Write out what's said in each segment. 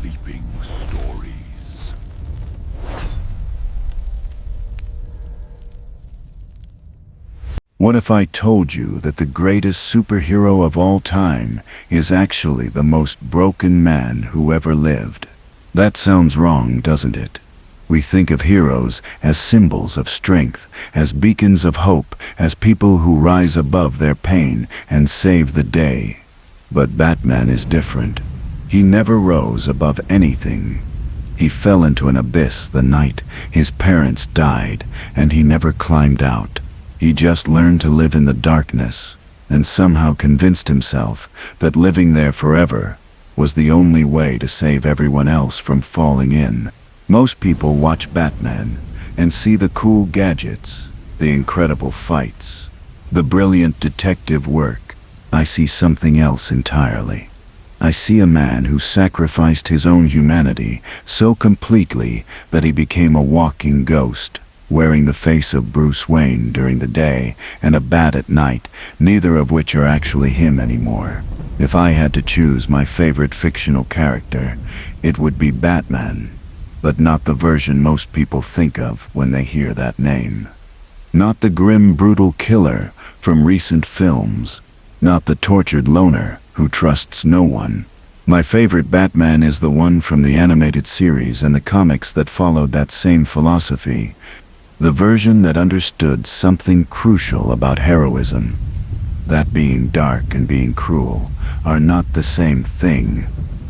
Sleeping Stories. What if I told you that the greatest superhero of all time is actually the most broken man who ever lived? That sounds wrong, doesn't it? We think of heroes as symbols of strength, as beacons of hope, as people who rise above their pain and save the day. But Batman is different. He never rose above anything. He fell into an abyss the night his parents died, and he never climbed out. He just learned to live in the darkness, and somehow convinced himself that living there forever was the only way to save everyone else from falling in. Most people watch Batman and see the cool gadgets, the incredible fights, the brilliant detective work. I see something else entirely. I see a man who sacrificed his own humanity so completely that he became a walking ghost, wearing the face of Bruce Wayne during the day and a bat at night, neither of which are actually him anymore. If I had to choose my favorite fictional character, it would be Batman, but not the version most people think of when they hear that name. Not the grim, brutal killer from recent films, not the tortured loner who trusts no one. My favorite Batman is the one from the animated series and the comics that followed that same philosophy. The version that understood something crucial about heroism. That being dark and being cruel are not the same thing.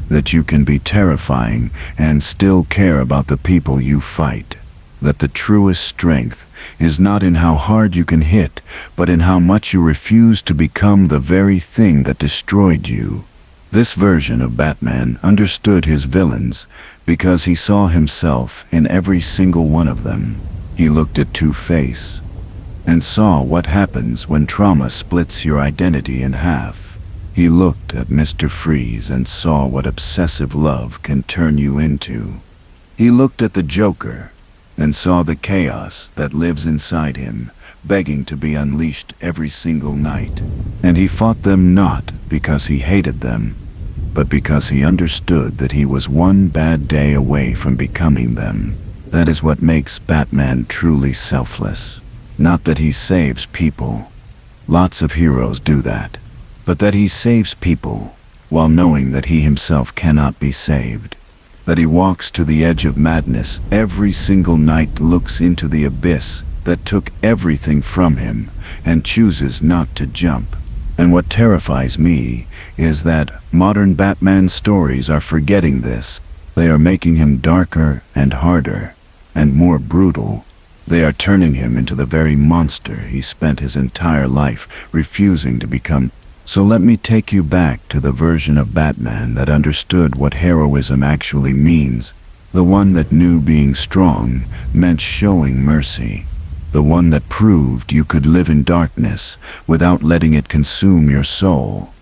That you can be terrifying and still care about the people you fight. That the truest strength is not in how hard you can hit, but in how much you refuse to become the very thing that destroyed you. This version of Batman understood his villains because he saw himself in every single one of them. He looked at Two-Face and saw what happens when trauma splits your identity in half. He looked at Mr. Freeze and saw what obsessive love can turn you into. He looked at the Joker and saw the chaos that lives inside him, begging to be unleashed every single night. And he fought them not because he hated them, but because he understood that he was one bad day away from becoming them. That is what makes Batman truly selfless. Not that he saves people. Lots of heroes do that. But that he saves people while knowing that he himself cannot be saved. That he walks to the edge of madness every single night, looks into the abyss that took everything from him, and chooses not to jump. And what terrifies me is that modern Batman stories are forgetting this. They are making him darker and harder and more brutal. They are turning him into the very monster he spent his entire life refusing to become. So let me take you back to the version of Batman that understood what heroism actually means. The one that knew being strong meant showing mercy. The one that proved you could live in darkness without letting it consume your soul.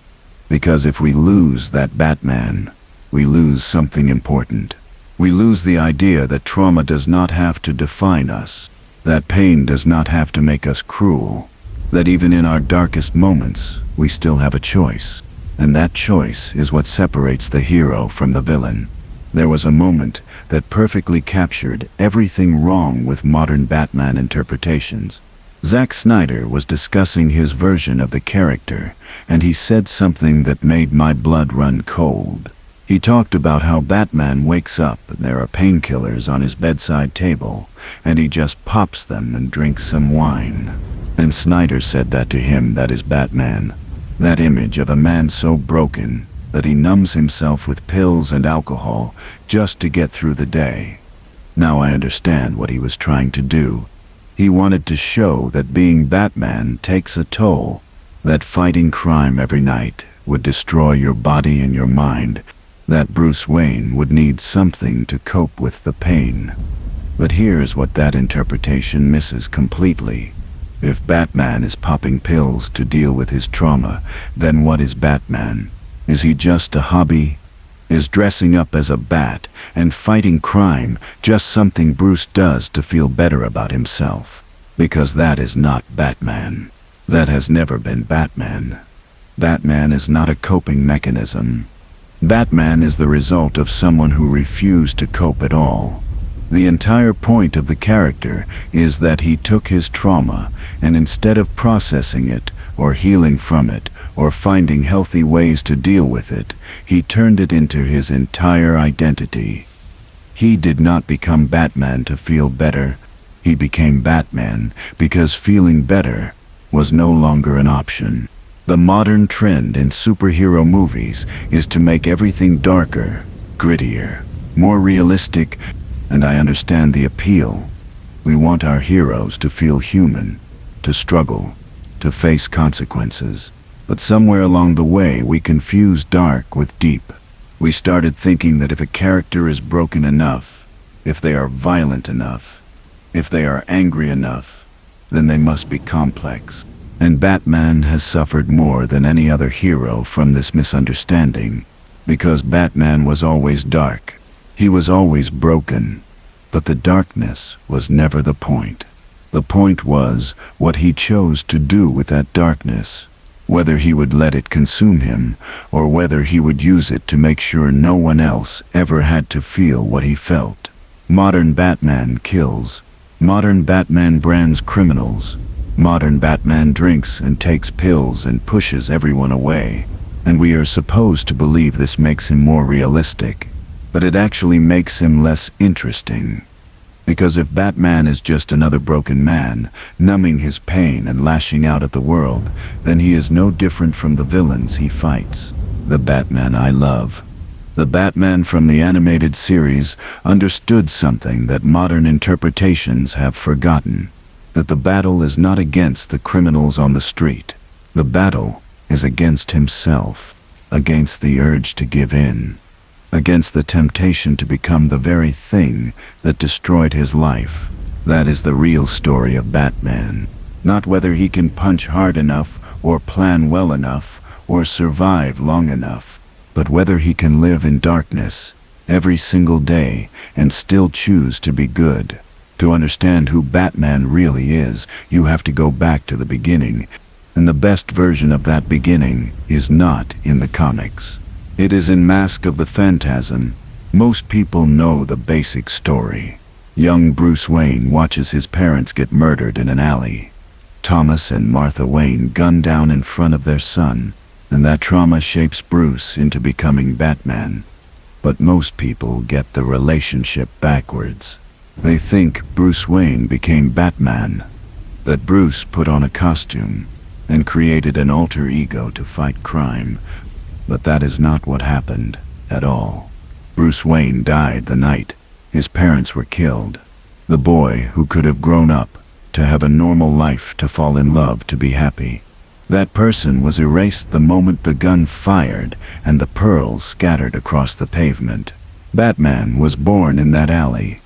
Because if we lose that Batman, we lose something important. We lose the idea that trauma does not have to define us, that pain does not have to make us cruel, that even in our darkest moments, we still have a choice. And that choice is what separates the hero from the villain. There was a moment that perfectly captured everything wrong with modern Batman interpretations. Zack Snyder was discussing his version of the character, and he said something that made my blood run cold. He talked about how Batman wakes up and there are painkillers on his bedside table, and he just pops them and drinks some wine. And Snyder said that to him, that is Batman. That image of a man so broken that he numbs himself with pills and alcohol just to get through the day. Now I understand what he was trying to do. He wanted to show that being Batman takes a toll, that fighting crime every night would destroy your body and your mind, that Bruce Wayne would need something to cope with the pain. But here's what that interpretation misses completely. If Batman is popping pills to deal with his trauma, then what is Batman? Is he just a hobby? Is dressing up as a bat and fighting crime just something Bruce does to feel better about himself? Because that is not Batman. That has never been Batman. Batman is not a coping mechanism. Batman is the result of someone who refused to cope at all. The entire point of the character is that he took his trauma, and instead of processing it, or healing from it, or finding healthy ways to deal with it, he turned it into his entire identity. He did not become Batman to feel better. He became Batman because feeling better was no longer an option. The modern trend in superhero movies is to make everything darker, grittier, more realistic, and I understand the appeal. We want our heroes to feel human, to struggle, to face consequences. But somewhere along the way we confused dark with deep. We started thinking that if a character is broken enough, if they are violent enough, if they are angry enough, then they must be complex. And Batman has suffered more than any other hero from this misunderstanding, because Batman was always dark. He was always broken, but the darkness was never the point. The point was what he chose to do with that darkness, whether he would let it consume him, or whether he would use it to make sure no one else ever had to feel what he felt. Modern Batman kills. Modern Batman brands criminals. Modern Batman drinks and takes pills and pushes everyone away. And we are supposed to believe this makes him more realistic. But it actually makes him less interesting. Because if Batman is just another broken man, numbing his pain and lashing out at the world, then he is no different from the villains he fights. The Batman I love. The Batman from the animated series understood something that modern interpretations have forgotten. That the battle is not against the criminals on the street. The battle is against himself, against the urge to give in, against the temptation to become the very thing that destroyed his life. That is the real story of Batman. Not whether he can punch hard enough, or plan well enough, or survive long enough, but whether he can live in darkness every single day and still choose to be good. To understand who Batman really is, you have to go back to the beginning, and the best version of that beginning is not in the comics. It is in Mask of the Phantasm. Most people know the basic story. Young Bruce Wayne watches his parents get murdered in an alley. Thomas and Martha Wayne gunned down in front of their son, and that trauma shapes Bruce into becoming Batman. But most people get the relationship backwards. They think Bruce Wayne became Batman, that Bruce put on a costume and created an alter ego to fight crime. But that is not what happened at all. Bruce Wayne died the night his parents were killed. The boy who could have grown up to have a normal life, to fall in love, to be happy. That person was erased the moment the gun fired and the pearls scattered across the pavement. Batman was born in that alley.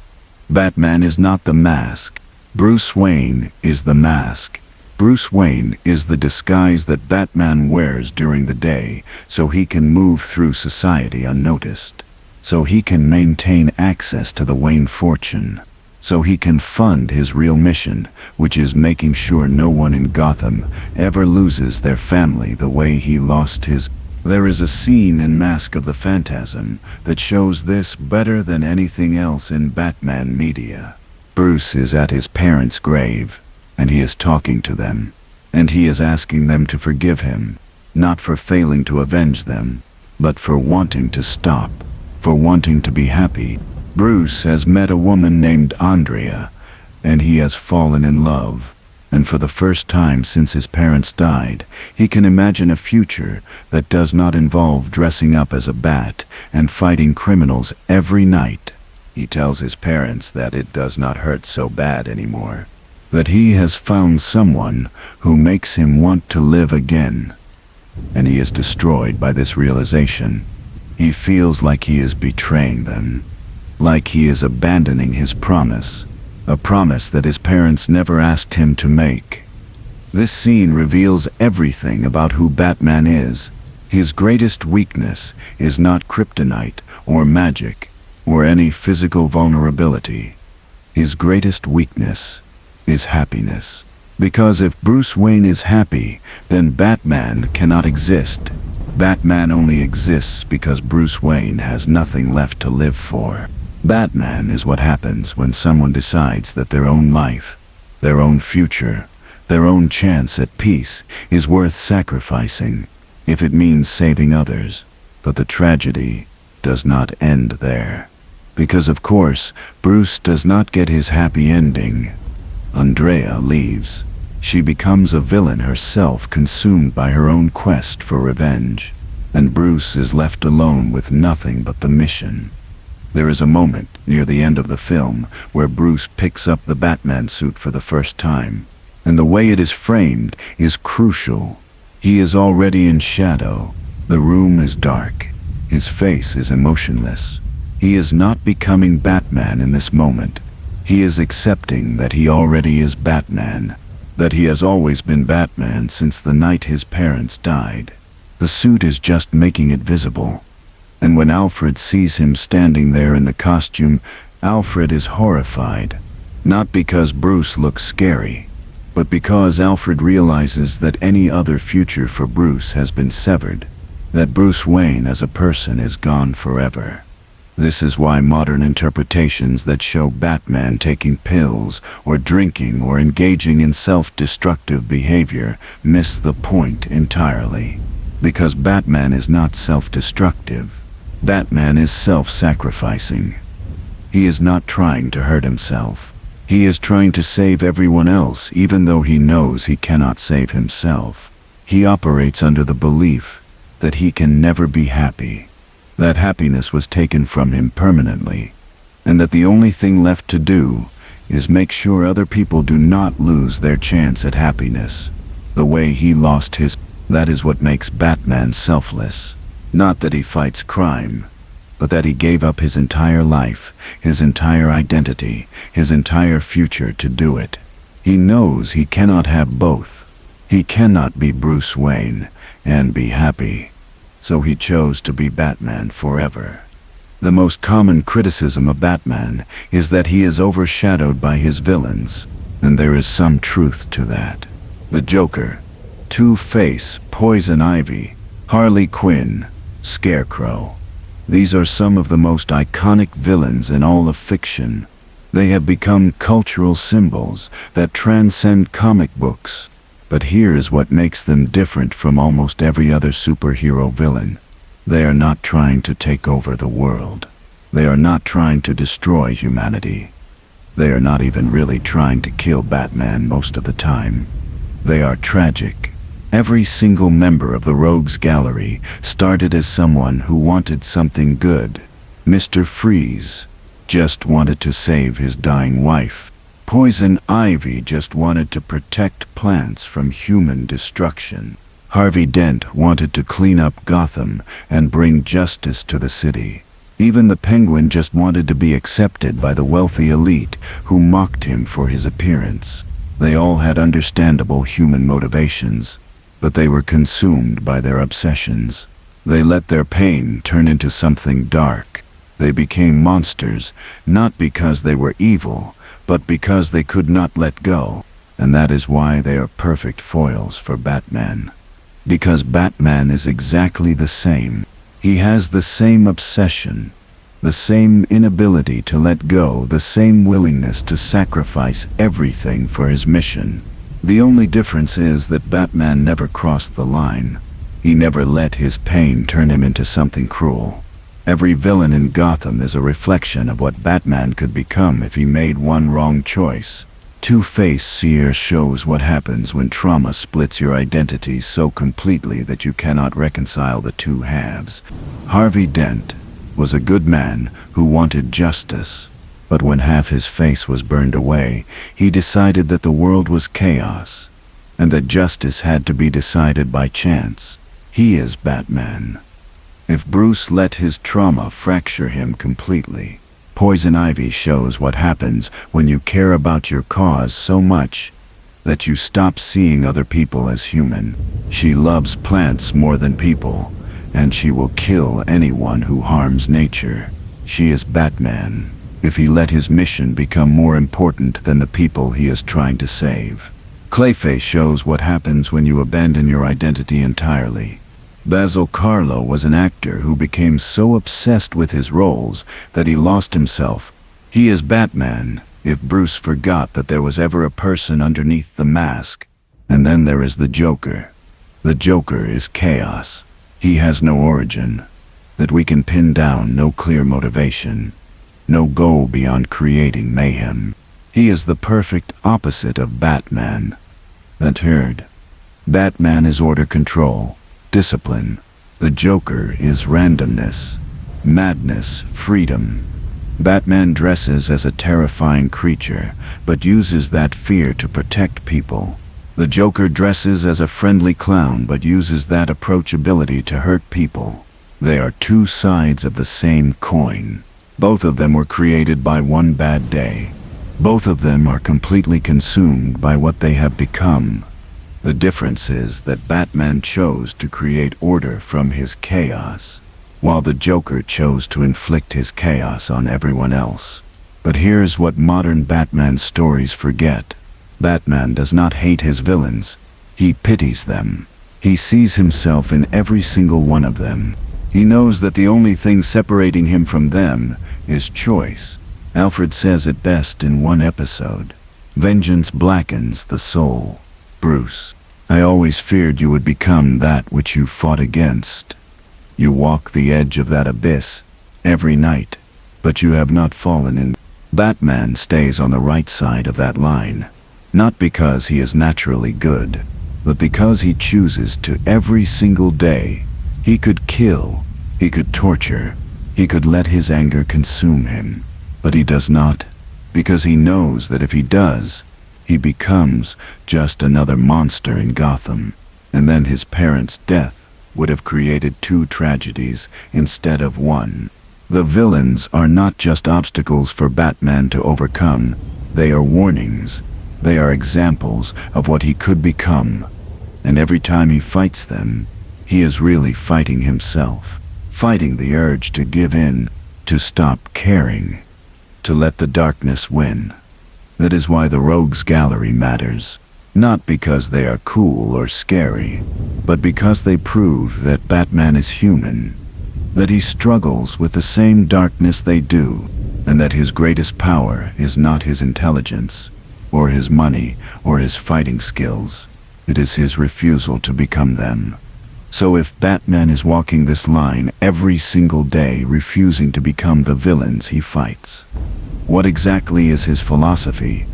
Batman is not the mask. Bruce Wayne is the mask. Bruce Wayne is the disguise that Batman wears during the day so he can move through society unnoticed. So he can maintain access to the Wayne fortune. So he can fund his real mission, which is making sure no one in Gotham ever loses their family the way he lost his. There is a scene in Mask of the Phantasm that shows this better than anything else in Batman media. Bruce is at his parents' grave, and he is talking to them, and he is asking them to forgive him, not for failing to avenge them, but for wanting to stop, for wanting to be happy. Bruce has met a woman named Andrea, and he has fallen in love. And for the first time since his parents died, he can imagine a future that does not involve dressing up as a bat and fighting criminals every night. He tells his parents that it does not hurt so bad anymore, that he has found someone who makes him want to live again. And he is destroyed by this realization. He feels like he is betraying them, like he is abandoning his promise. A promise that his parents never asked him to make. This scene reveals everything about who Batman is. His greatest weakness is not kryptonite or magic or any physical vulnerability. His greatest weakness is happiness. Because if Bruce Wayne is happy, then Batman cannot exist. Batman only exists because Bruce Wayne has nothing left to live for. Batman is what happens when someone decides that their own life, their own future, their own chance at peace is worth sacrificing, if it means saving others. But the tragedy does not end there. Because of course, Bruce does not get his happy ending. Andrea leaves. She becomes a villain herself, consumed by her own quest for revenge. And Bruce is left alone with nothing but the mission. There is a moment near the end of the film where Bruce picks up the Batman suit for the first time. And the way it is framed is crucial. He is already in shadow. The room is dark. His face is emotionless. He is not becoming Batman in this moment. He is accepting that he already is Batman, that he has always been Batman since the night his parents died. The suit is just making it visible. And when Alfred sees him standing there in the costume, Alfred is horrified. Not because Bruce looks scary, but because Alfred realizes that any other future for Bruce has been severed, that Bruce Wayne as a person is gone forever. This is why modern interpretations that show Batman taking pills or drinking or engaging in self-destructive behavior miss the point entirely. Because Batman is not self-destructive. Batman is self-sacrificing. He is not trying to hurt himself. He is trying to save everyone else, even though he knows he cannot save himself. He operates under the belief that he can never be happy, that happiness was taken from him permanently, and that the only thing left to do is make sure other people do not lose their chance at happiness, the way he lost his. That is what makes Batman selfless. Not that he fights crime, but that he gave up his entire life, his entire identity, his entire future to do it. He knows he cannot have both. He cannot be Bruce Wayne and be happy. So he chose to be Batman forever. The most common criticism of Batman is that he is overshadowed by his villains, and there is some truth to that. The Joker, Two-Face, Poison Ivy, Harley Quinn, Scarecrow. These are some of the most iconic villains in all of fiction. They have become cultural symbols that transcend comic books. But here is what makes them different from almost every other superhero villain. They are not trying to take over the world. They are not trying to destroy humanity. They are not even really trying to kill Batman most of the time. They are tragic. Every single member of the Rogues Gallery started as someone who wanted something good. Mr. Freeze just wanted to save his dying wife. Poison Ivy just wanted to protect plants from human destruction. Harvey Dent wanted to clean up Gotham and bring justice to the city. Even the Penguin just wanted to be accepted by the wealthy elite who mocked him for his appearance. They all had understandable human motivations, but they were consumed by their obsessions. They let their pain turn into something dark. They became monsters, not because they were evil, but because they could not let go. And that is why they are perfect foils for Batman. Because Batman is exactly the same. He has the same obsession, the same inability to let go, the same willingness to sacrifice everything for his mission. The only difference is that Batman never crossed the line. He never let his pain turn him into something cruel. Every villain in Gotham is a reflection of what Batman could become if he made one wrong choice. Two-Face Seer shows what happens when trauma splits your identity so completely that you cannot reconcile the two halves. Harvey Dent was a good man who wanted justice. But when half his face was burned away, he decided that the world was chaos, and that justice had to be decided by chance. He is Batman. If Bruce let his trauma fracture him completely. Poison Ivy shows what happens when you care about your cause so much that you stop seeing other people as human. She loves plants more than people, and she will kill anyone who harms nature. She is Batman. If he let his mission become more important than the people he is trying to save. Clayface shows what happens when you abandon your identity entirely. Basil Carlo was an actor who became so obsessed with his roles that he lost himself. He is Batman, if Bruce forgot that there was ever a person underneath the mask. And then there is the Joker. The Joker is chaos. He has no origin that we can pin down, no clear motivation, no goal beyond creating mayhem. He is the perfect opposite of Batman. That herd. Batman is order, control, discipline. The Joker is randomness, madness, freedom. Batman dresses as a terrifying creature, but uses that fear to protect people. The Joker dresses as a friendly clown, but uses that approachability to hurt people. They are two sides of the same coin. Both of them were created by one bad day. Both of them are completely consumed by what they have become. The difference is that Batman chose to create order from his chaos, while the Joker chose to inflict his chaos on everyone else. But here's what modern Batman stories forget. Batman does not hate his villains. He pities them. He sees himself in every single one of them. He knows that the only thing separating him from them is choice. Alfred says it best in one episode. Vengeance blackens the soul. Bruce, I always feared you would become that which you fought against. You walk the edge of that abyss every night, but you have not fallen in. Batman stays on the right side of that line, not because he is naturally good, but because he chooses to every single day. He could kill, he could torture, he could let his anger consume him, but he does not, because he knows that if he does, he becomes just another monster in Gotham. And then his parents' death would have created two tragedies instead of one. The villains are not just obstacles for Batman to overcome, they are warnings. They are examples of what he could become. And every time he fights them, he is really fighting himself, fighting the urge to give in, to stop caring, to let the darkness win. That is why the Rogues Gallery matters, not because they are cool or scary, but because they prove that Batman is human, that he struggles with the same darkness they do, and that his greatest power is not his intelligence, or his money, or his fighting skills. It is his refusal to become them. So if Batman is walking this line every single day, refusing to become the villains he fights, what exactly is his philosophy?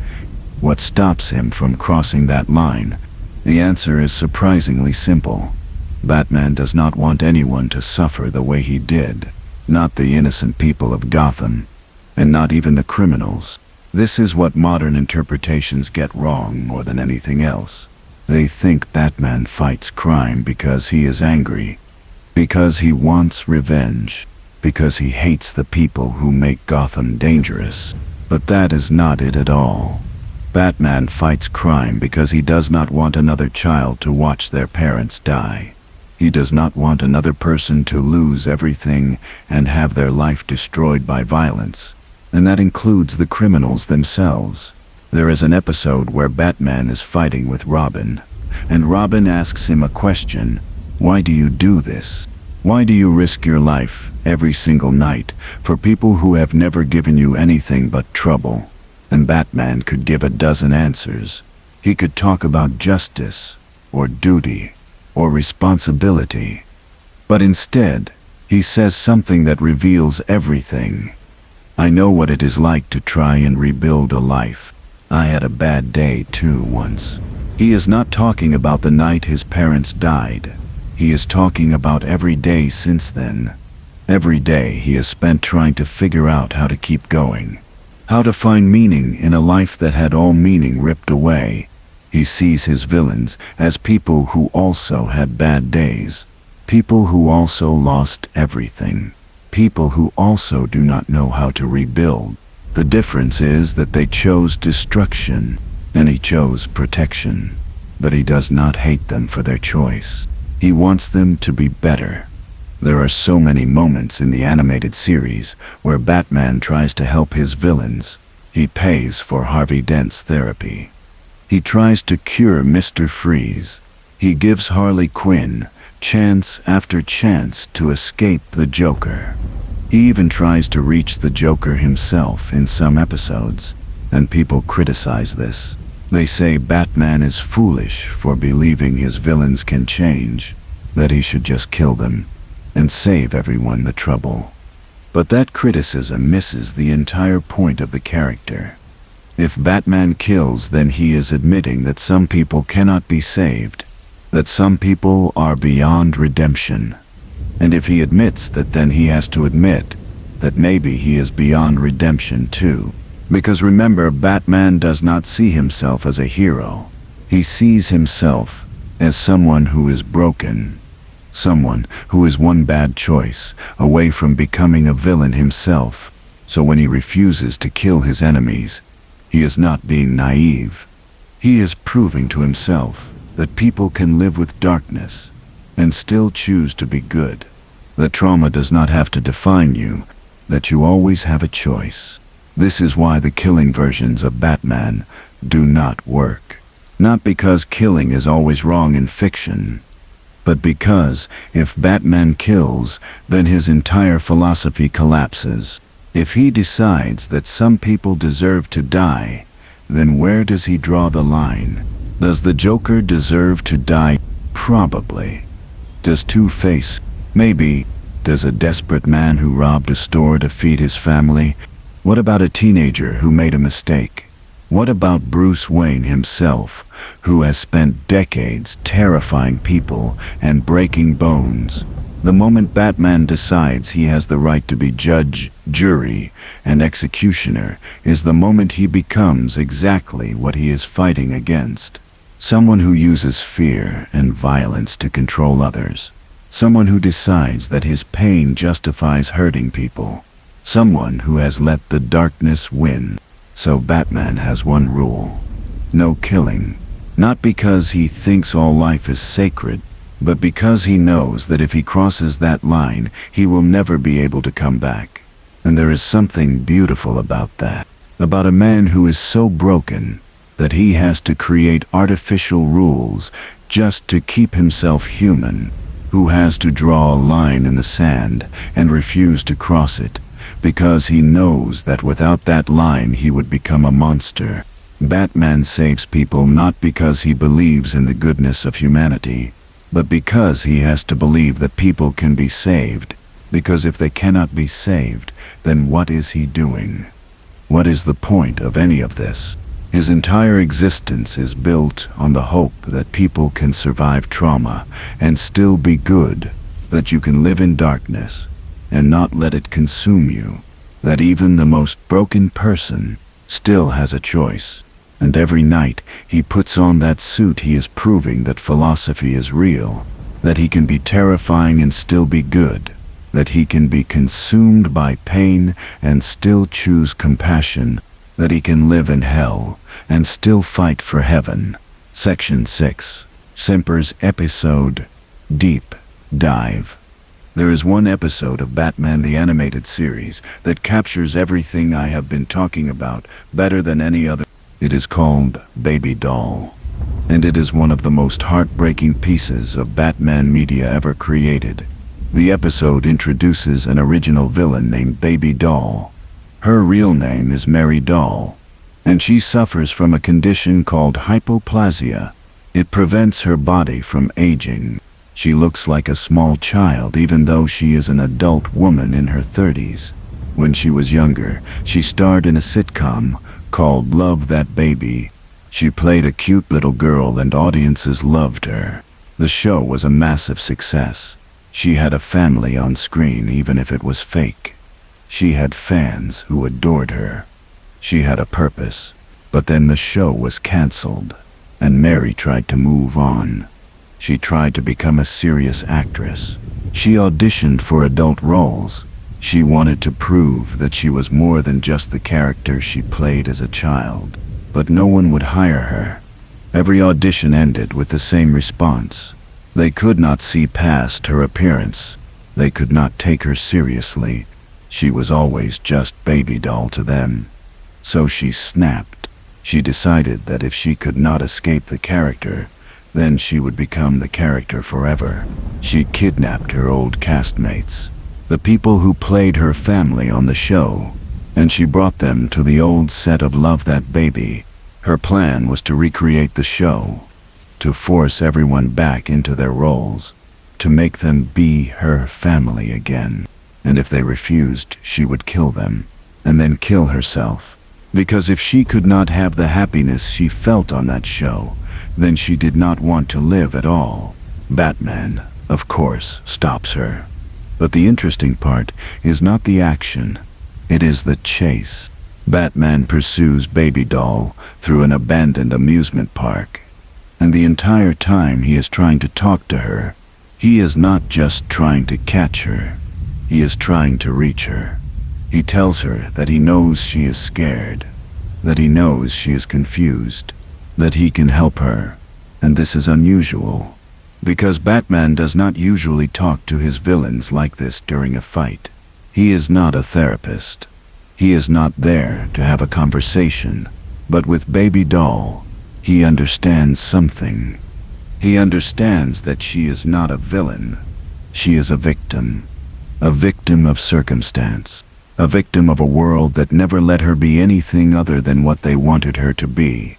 What stops him from crossing that line? The answer is surprisingly simple. Batman does not want anyone to suffer the way he did, not the innocent people of Gotham, and not even the criminals. This is what modern interpretations get wrong more than anything else. They think Batman fights crime because he is angry, because he wants revenge, because he hates the people who make Gotham dangerous. But that is not it at all. Batman fights crime because he does not want another child to watch their parents die. He does not want another person to lose everything and have their life destroyed by violence. And that includes the criminals themselves. There is an episode where Batman is fighting with Robin, and Robin asks him a question. Why do you do this? Why do you risk your life every single night for people who have never given you anything but trouble? And Batman could give a dozen answers. He could talk about justice, or duty, or responsibility. But instead, he says something that reveals everything. I know what it is like to try and rebuild a life. I had a bad day too once. He is not talking about the night his parents died. He is talking about every day since then. Every day he has spent trying to figure out how to keep going, how to find meaning in a life that had all meaning ripped away. He sees his villains as people who also had bad days, people who also lost everything, people who also do not know how to rebuild. The difference is that they chose destruction, and he chose protection. But he does not hate them for their choice. He wants them to be better. There are so many moments in the animated series where Batman tries to help his villains. He pays for Harvey Dent's therapy. He tries to cure Mr. Freeze. He gives Harley Quinn chance after chance to escape the Joker. He even tries to reach the Joker himself in some episodes, and people criticize this. They say Batman is foolish for believing his villains can change, that he should just kill them and save everyone the trouble. But that criticism misses the entire point of the character. If Batman kills, then he is admitting that some people cannot be saved, that some people are beyond redemption. And if he admits that, then he has to admit that maybe he is beyond redemption too. Because remember, Batman does not see himself as a hero. He sees himself as someone who is broken. Someone who is one bad choice away from becoming a villain himself. So when he refuses to kill his enemies, he is not being naive. He is proving to himself that people can live with darkness and still choose to be good. That trauma does not have to define you, that you always have a choice. This is why the killing versions of Batman do not work. Not because killing is always wrong in fiction, but because if Batman kills, then his entire philosophy collapses. If he decides that some people deserve to die, then where does he draw the line? Does the Joker deserve to die? Probably. Does Two-Face? Maybe. Does a desperate man who robbed a store to feed his family? What about a teenager who made a mistake? What about Bruce Wayne himself, who has spent decades terrifying people and breaking bones? The moment Batman decides he has the right to be judge, jury, and executioner is the moment he becomes exactly what he is fighting against. Someone who uses fear and violence to control others. Someone who decides that his pain justifies hurting people. Someone who has let the darkness win. So Batman has one rule: no killing. Not because he thinks all life is sacred, but because he knows that if he crosses that line, he will never be able to come back. And there is something beautiful about that. About a man who is so broken that he has to create artificial rules just to keep himself human. Who has to draw a line in the sand and refuse to cross it, because he knows that without that line he would become a monster. Batman saves people not because he believes in the goodness of humanity, but because he has to believe that people can be saved. Because if they cannot be saved, then what is he doing? What is the point of any of this? His entire existence is built on the hope that people can survive trauma and still be good, that you can live in darkness and not let it consume you, that even the most broken person still has a choice. And every night he puts on that suit, he is proving that philosophy is real, that he can be terrifying and still be good, that he can be consumed by pain and still choose compassion, that he can live in hell and still fight for heaven. Section 6. Semper's episode, Deep Dive. There is one episode of Batman the Animated Series that captures everything I have been talking about better than any other. It is called Baby Doll, and it is one of the most heartbreaking pieces of Batman media ever created. The episode introduces an original villain named Baby Doll. Her real name is Mary Doll, and she suffers from a condition called hypoplasia. It prevents her body from aging. She looks like a small child even though she is an adult woman in her 30s. When she was younger, she starred in a sitcom called Love That Baby. She played a cute little girl and audiences loved her. The show was a massive success. She had a family on screen even if it was fake. She had fans who adored her. She had a purpose, but then the show was canceled, and Mary tried to move on. She tried to become a serious actress. She auditioned for adult roles. She wanted to prove that she was more than just the character she played as a child, but no one would hire her. Every audition ended with the same response. They could not see past her appearance. They could not take her seriously. She was always just Baby Doll to them. So she snapped. She decided that if she could not escape the character, Then she would become the character forever. She kidnapped her old castmates, the people who played her family on the show, and she brought them to the old set of Love That Baby. Her plan was to recreate the show, to force everyone back into their roles, to make them be her family again. And if they refused, she would kill them, and then kill herself. Because if she could not have the happiness she felt on that show, then she did not want to live at all. Batman, of course, stops her. But the interesting part is not the action, it is the chase. Batman pursues Baby Doll through an abandoned amusement park, and the entire time he is trying to talk to her. He is not just trying to catch her, he is trying to reach her. He tells her that he knows she is scared, that he knows she is confused, that he can help her, and this is unusual, because Batman does not usually talk to his villains like this during a fight. He is not a therapist. He is not there to have a conversation, but with Baby Doll, he understands something. He understands that she is not a villain. She is a victim of circumstance, a victim of a world that never let her be anything other than what they wanted her to be.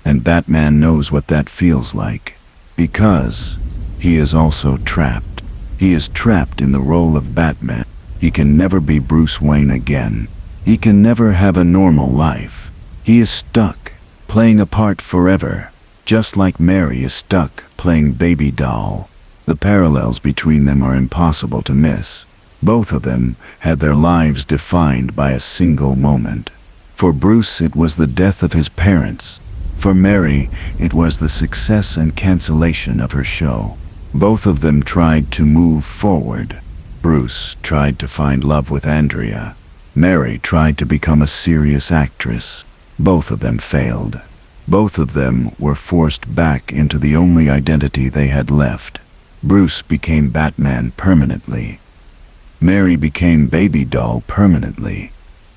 And Batman knows what that feels like, because he is also trapped. He is trapped in the role of Batman. He can never be Bruce Wayne again. He can never have a normal life. He is stuck, playing a part forever, just like Mary is stuck playing Baby Doll. The parallels between them are impossible to miss. Both of them had their lives defined by a single moment. For Bruce, it was the death of his parents. For Mary, it was the success and cancellation of her show. Both of them tried to move forward. Bruce tried to find love with Andrea. Mary tried to become a serious actress. Both of them failed. Both of them were forced back into the only identity they had left. Bruce became Batman permanently. Mary became Baby Doll permanently.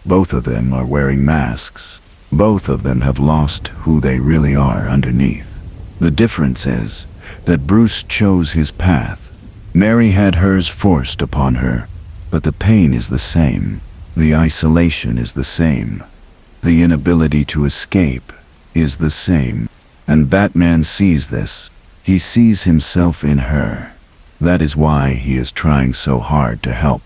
Both of them are wearing masks. Both of them have lost who they really are underneath. The difference is that Bruce chose his path. Mary had hers forced upon her, but the pain is the same. The isolation is the same. The inability to escape is the same. And Batman sees this. He sees himself in her. That is why he is trying so hard to help.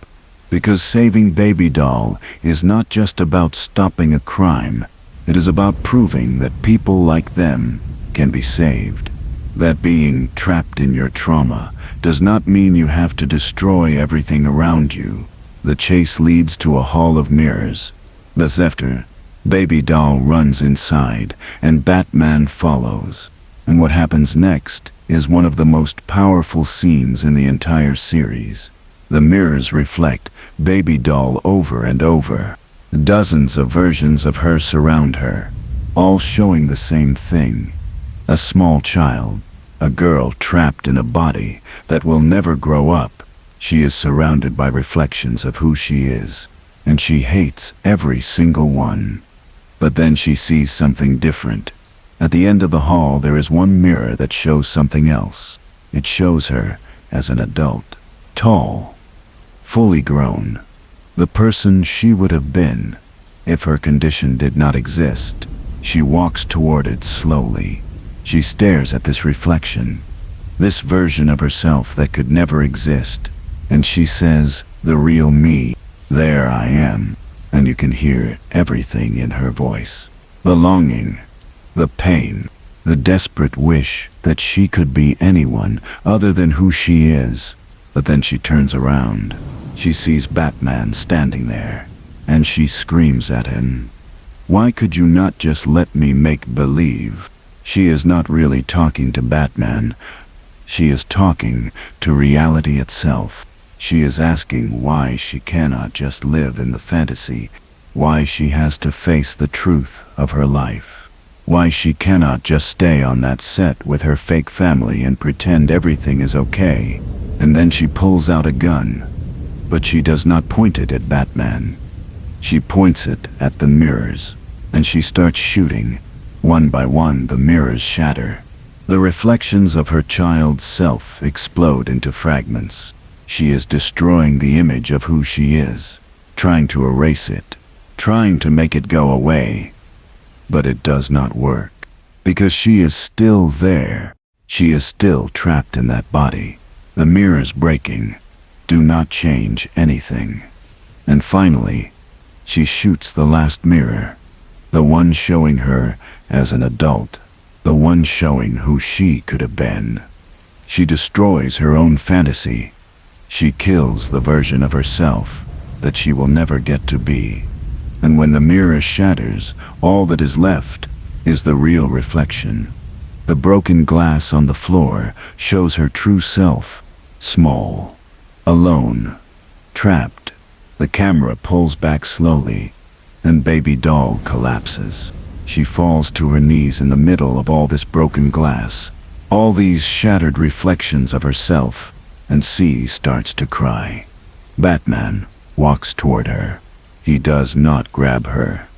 Because saving Baby Doll is not just about stopping a crime. It is about proving that people like them can be saved. That being trapped in your trauma does not mean you have to destroy everything around you. The chase leads to a hall of mirrors. Thus after, Baby Doll runs inside, and Batman follows. And what happens next is one of the most powerful scenes in the entire series. The mirrors reflect Baby Doll over and over. Dozens of versions of her surround her, all showing the same thing. A small child, a girl trapped in a body that will never grow up. She is surrounded by reflections of who she is, and she hates every single one. But then she sees something different. At the end of the hall, there is one mirror that shows something else. It shows her as an adult, tall, fully grown, the person she would have been if her condition did not exist. She walks toward it slowly. She stares at this reflection, this version of herself that could never exist. And she says, "The real me, there I am." And you can hear everything in her voice. The longing, the pain, the desperate wish that she could be anyone other than who she is. But then she turns around. She sees Batman standing there, and she screams at him. "Why could you not just let me make believe?" She is not really talking to Batman. She is talking to reality itself. She is asking why she cannot just live in the fantasy, why she has to face the truth of her life, why she cannot just stay on that set with her fake family and pretend everything is okay. And then she pulls out a gun, but she does not point it at Batman. She points it at the mirrors, and she starts shooting. One by one, the mirrors shatter. The reflections of her child's self explode into fragments. She is destroying the image of who she is, trying to erase it, trying to make it go away. But it does not work, because she is still there. She is still trapped in that body. The mirror's breaking. Do not change anything. And finally, she shoots the last mirror, the one showing her as an adult, the one showing who she could have been. She destroys her own fantasy. She kills the version of herself that she will never get to be. And when the mirror shatters, all that is left is the real reflection. The broken glass on the floor shows her true self, small, alone, trapped. The camera pulls back slowly, and baby doll collapses. She falls to her knees in the middle of all this broken glass, all these shattered reflections of herself, and she starts to cry. Batman walks toward her. He does not grab her.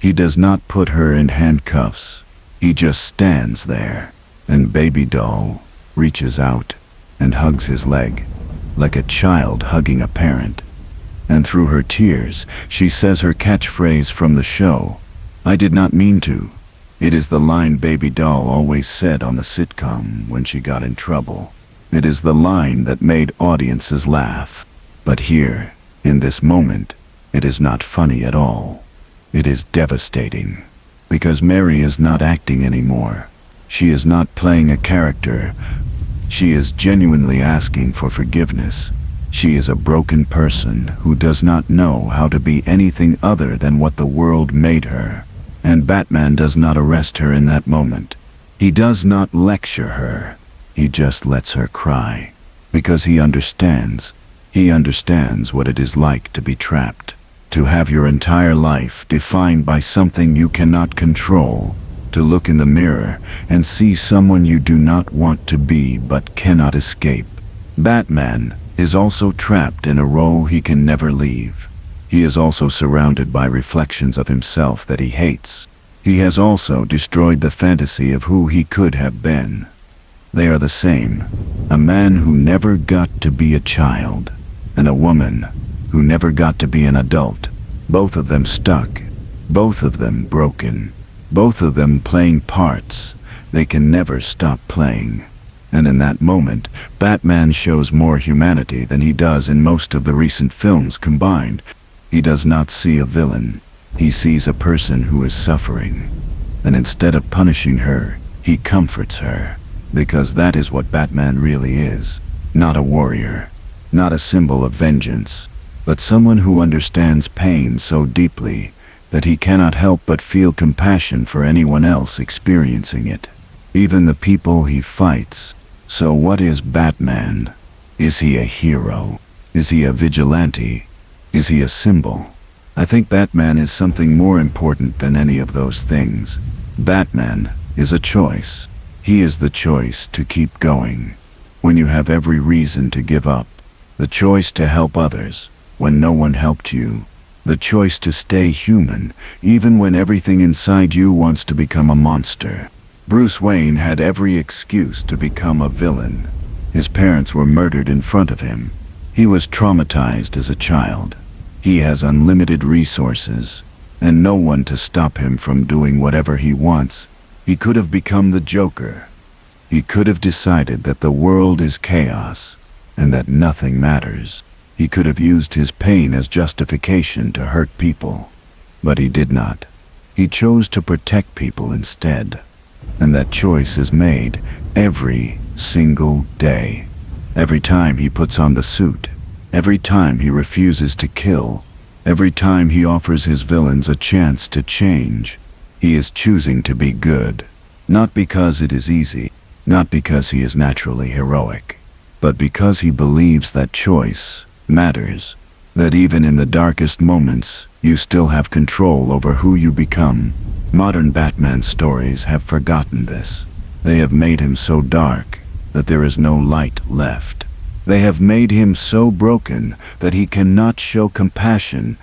He does not put her in handcuffs. He just stands there, and baby doll reaches out and hugs his leg, like a child hugging a parent. And through her tears, she says her catchphrase from the show, "I did not mean to." It is the line baby doll always said on the sitcom when she got in trouble. It is the line that made audiences laugh. But here, in this moment, it is not funny at all. It is devastating. Because Mary is not acting anymore. She is not playing a character. She is genuinely asking for forgiveness. She is a broken person who does not know how to be anything other than what the world made her. And Batman does not arrest her in that moment. He does not lecture her. He just lets her cry. Because he understands. He understands what it is like to be trapped. To have your entire life defined by something you cannot control. To look in the mirror and see someone you do not want to be but cannot escape. Batman is also trapped in a role he can never leave. He is also surrounded by reflections of himself that he hates. He has also destroyed the fantasy of who he could have been. They are the same. A man who never got to be a child, and a woman who never got to be an adult. Both of them stuck. Both of them broken. Both of them playing parts they can never stop playing. And in that moment, Batman shows more humanity than he does in most of the recent films combined. He does not see a villain. He sees a person who is suffering. And instead of punishing her, he comforts her. Because that is what Batman really is. Not a warrior. Not a symbol of vengeance. But someone who understands pain so deeply that he cannot help but feel compassion for anyone else experiencing it. Even the people he fights. So what is Batman? Is he a hero? Is he a vigilante? Is he a symbol? I think Batman is something more important than any of those things. Batman is a choice. He is the choice to keep going when you have every reason to give up. The choice to help others when no one helped you. The choice to stay human even when everything inside you wants to become a monster. Bruce Wayne had every excuse to become a villain. His parents were murdered in front of him. He was traumatized as a child. He has unlimited resources, and no one to stop him from doing whatever he wants. He could have become the Joker. He could have decided that the world is chaos, and that nothing matters. He could have used his pain as justification to hurt people. But he did not. He chose to protect people instead. And that choice is made every single day. Every time he puts on the suit. Every time he refuses to kill. Every time he offers his villains a chance to change. He is choosing to be good. Not because it is easy. Not because he is naturally heroic. But because he believes that choice matters. That even in the darkest moments, you still have control over who you become. Modern Batman stories have forgotten this. They have made him so dark that there is no light left. They have made him so broken that he cannot show compassion.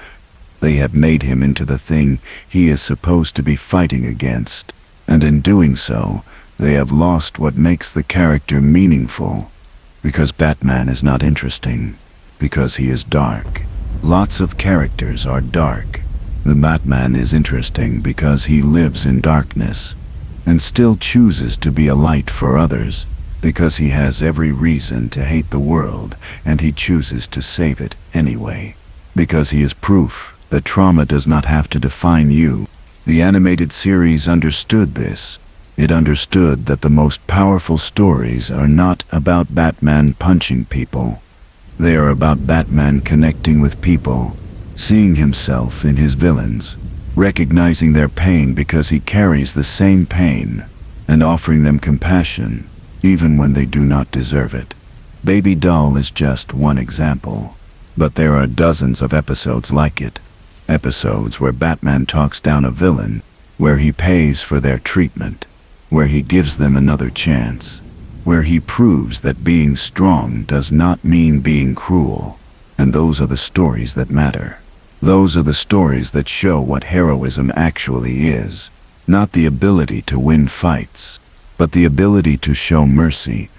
They have made him into the thing he is supposed to be fighting against. And in doing so, They have lost what makes the character meaningful. Because Batman is not interesting. Because he is dark. Lots of characters are dark. The Batman is interesting because he lives in darkness and still chooses to be a light for others, because he has every reason to hate the world and he chooses to save it anyway. Because he is proof that trauma does not have to define you. The animated series understood this. It understood that the most powerful stories are not about Batman punching people. They are about Batman connecting with people, seeing himself in his villains, recognizing their pain because he carries the same pain, and offering them compassion, even when they do not deserve it. Baby Doll is just one example, but there are dozens of episodes like it. Episodes where Batman talks down a villain, where he pays for their treatment, where he gives them another chance, where he proves that being strong does not mean being cruel. And those are the stories that matter. Those are the stories that show what heroism actually is. Not the ability to win fights, but the ability to show mercy,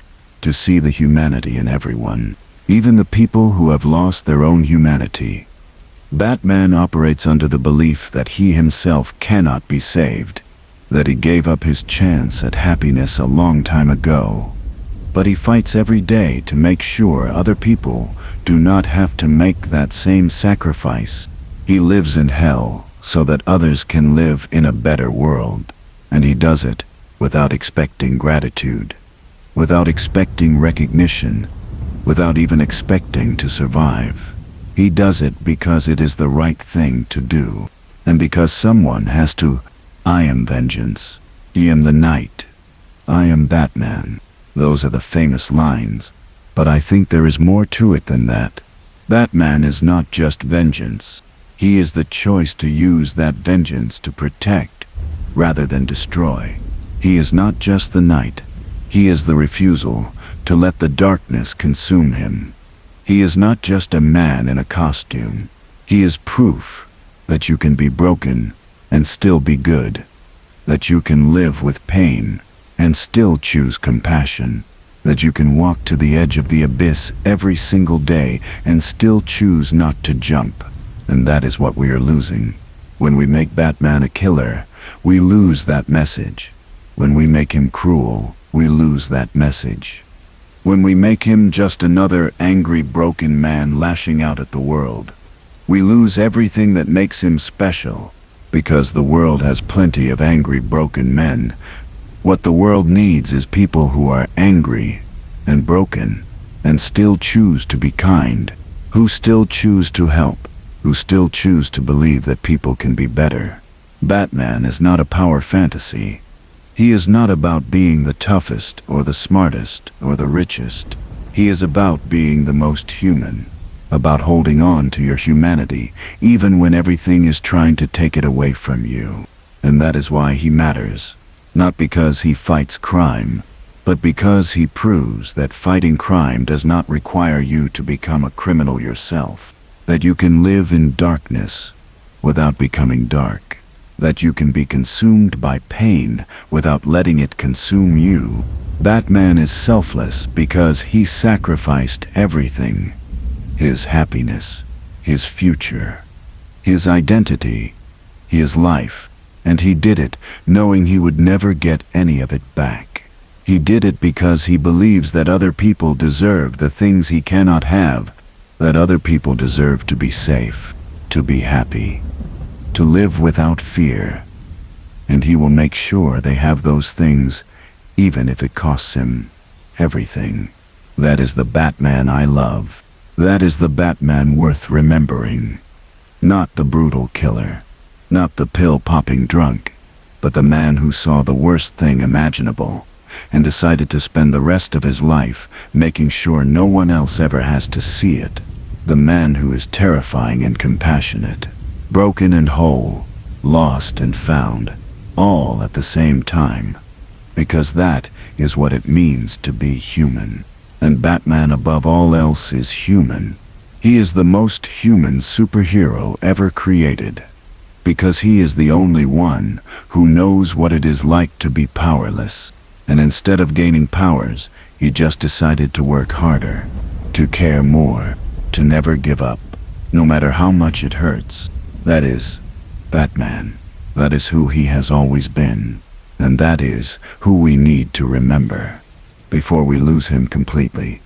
to see the humanity in everyone, even the people who have lost their own humanity. Batman operates under the belief that he himself cannot be saved, that he gave up his chance at happiness a long time ago. But he fights every day to make sure other people do not have to make that same sacrifice. He lives in hell so that others can live in a better world. And he does it without expecting gratitude, without expecting recognition, without even expecting to survive. He does it because it is the right thing to do, and because someone has to. I am vengeance. I am the night. I am Batman. Those are the famous lines, but I think there is more to it than that. Batman is not just vengeance. He is the choice to use that vengeance to protect, rather than destroy. He is not just the night. He is the refusal to let the darkness consume him. He is not just a man in a costume. He is proof that you can be broken and still be good, that you can live with pain and still choose compassion, that you can walk to the edge of the abyss every single day and still choose not to jump. And that is what we are losing. When we make Batman a killer, we lose that message. When we make him cruel, we lose that message. When we make him just another angry, broken man lashing out at the world, we lose everything that makes him special, because the world has plenty of angry, broken men. What the world needs is people who are angry and broken and still choose to be kind, who still choose to help, who still choose to believe that people can be better. Batman is not a power fantasy. He is not about being the toughest or the smartest or the richest. He is about being the most human, about holding on to your humanity even when everything is trying to take it away from you. And that is why he matters, not because he fights crime, but because he proves that fighting crime does not require you to become a criminal yourself, that you can live in darkness without becoming dark, that you can be consumed by pain without letting it consume you. Batman is selfless because he sacrificed everything: his happiness, his future, his identity, his life, and he did it knowing he would never get any of it back. He did it because he believes that other people deserve the things he cannot have, that other people deserve to be safe, to be happy, to live without fear. And he will make sure they have those things, even if it costs him everything. That is the Batman I love. That is the Batman worth remembering. Not the brutal killer, not the pill-popping drunk, but the man who saw the worst thing imaginable and decided to spend the rest of his life making sure no one else ever has to see it. The man who is terrifying and compassionate, broken and whole, lost and found, all at the same time. Because that is what it means to be human. And Batman above all else is human. He is the most human superhero ever created. Because he is the only one who knows what it is like to be powerless. And instead of gaining powers, he just decided to work harder, to care more, to never give up, no matter how much it hurts. That is Batman. That is who he has always been. And that is who we need to remember before we lose him completely.